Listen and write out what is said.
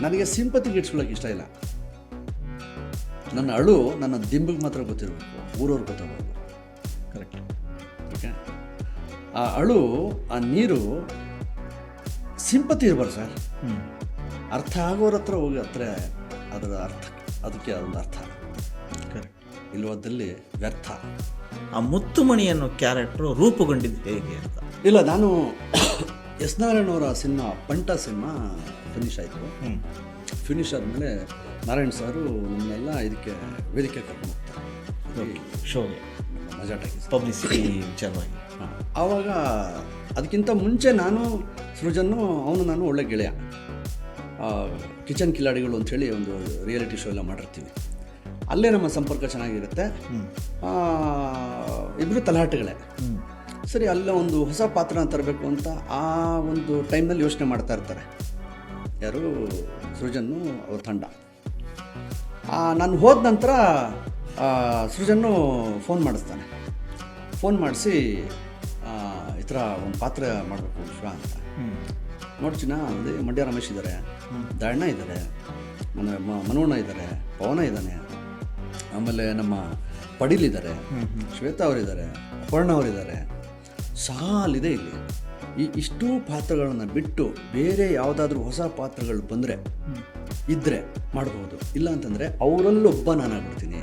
ನನಗೆ ಸಿಂಪತಿಗೆ ಇಟ್ಸ್ಕೊಳ್ಳೋಕೆ ಇಷ್ಟ ಇಲ್ಲ. ನನ್ನ ಅಳು ನನ್ನ ದಿಂಬಿಗೆ ಮಾತ್ರ ಗೊತ್ತಿರಬೇಕು, ಊರವ್ರಿಗೆ ಗೊತ್ತಾಗಬಾರ್ದು. ಕರೆಕ್ಟ್. ಓಕೆ, ಆ ಅಳು, ಆ ನೀರು ಸಿಂಪತಿ ಇರಬಾರ್ದು ಸರ್. ಅರ್ಥ ಆಗೋರ ಹತ್ರ ಹೋಗಿ ಹತ್ರ ಅದರ ಅರ್ಥ, ಅದಕ್ಕೆ ಅದೊಂದು ಅರ್ಥ. ಕರೆಕ್ಟ್. ಇಲ್ಲವಾದಲ್ಲಿ ವ್ಯರ್ಥ. ಆ ಮುತ್ತುಮಣಿ ಅನ್ನೋ ಕ್ಯಾರೆಕ್ಟ್ರು ರೂಪುಗೊಂಡಿದ್ದು ಹೇಗೆ ಅಂತ? ಇಲ್ಲ, ನಾನು ಎಸ್ ನಾರಾಯಣವರ ಸಿನಿಮಾ ಪಂಟ ಸಿನಿಮಾ ಫಿನಿಶ್ ಆಯಿತು. ಫಿನಿಶ್ ಆದಮೇಲೆ ನಾರಾಯಣ್ ಸಾರು ನಮ್ಮನ್ನೆಲ್ಲ ಇದಕ್ಕೆ ವೇದಿಕೆ ಕರ್ಕೊಂಡು ಹೋಗ್ತಾರೆ, ಶೋಗೆ, ಮಜಾಟಾಗಿ ಪಬ್ಲಿಸಿಟಿ ವಿಚಾರವಾಗಿ. ಆವಾಗ ಅದಕ್ಕಿಂತ ಮುಂಚೆ ನಾನು ಸೃಜನ್ನು ನಾನು ಒಳ್ಳೆ ಗೆಳೆಯ. ಕಿಚನ್ ಕಿಲಾಡಿಗಳು ಅಂಥೇಳಿ ಒಂದು ರಿಯಾಲಿಟಿ ಶೋ ಎಲ್ಲ ಮಾಡಿರ್ತೀವಿ, ಅಲ್ಲೇ ನಮ್ಮ ಸಂಪರ್ಕ ಚೆನ್ನಾಗಿರುತ್ತೆ. ಇಬ್ಬರು ತಲಾಟೆಗಳೇ. ಸರಿ, ಅಲ್ಲೇ ಒಂದು ಹೊಸ ಪಾತ್ರನ ತರಬೇಕು ಅಂತ ಆ ಒಂದು ಟೈಮ್ನಲ್ಲಿ ಯೋಚನೆ ಮಾಡ್ತಾ ಇರ್ತಾರೆ ಯಾರು, ಸೃಜನ್ನು ಅವ್ರ ತಂಡ. ನಾನು ಹೋದ ನಂತರ ಸೃಜನ್ನು ಫೋನ್ ಮಾಡಿಸ್ತಾನೆ. ಫೋನ್ ಮಾಡಿಸಿ ಈ ಥರ ಒಂದು ಪಾತ್ರ ಮಾಡಬೇಕು ವಿಶ್ವ ಅಂತ. ನೋಡ್ಚಿನ ಅದೇ ಮಂಡ್ಯ ರಮೇಶ್ ಇದ್ದಾರೆ, ದಯಣ್ಣ ಇದ್ದಾರೆ, ಮನೋಣ್ಣ ಇದ್ದಾರೆ, ಪವನ ಇದ್ದಾನೆ, ಆಮೇಲೆ ನಮ್ಮ ಪಡೀಲಿದ್ದಾರೆ, ಶ್ವೇತಾ ಅವರಿದ್ದಾರೆ, ಅಪರ್ಣ ಅವರಿದ್ದಾರೆ, ಸಾಲಿದೆ ಇಲ್ಲಿ. ಇಷ್ಟೂ ಪಾತ್ರಗಳನ್ನು ಬಿಟ್ಟು ಬೇರೆ ಯಾವುದಾದ್ರೂ ಹೊಸ ಪಾತ್ರಗಳು ಬಂದರೆ ಇದ್ದರೆ ಮಾಡ್ಬೋದು, ಇಲ್ಲ ಅಂತಂದರೆ ಅವರಲ್ಲೊಬ್ಬ ನಾನಾಗ್ಬಿಡ್ತೀನಿ.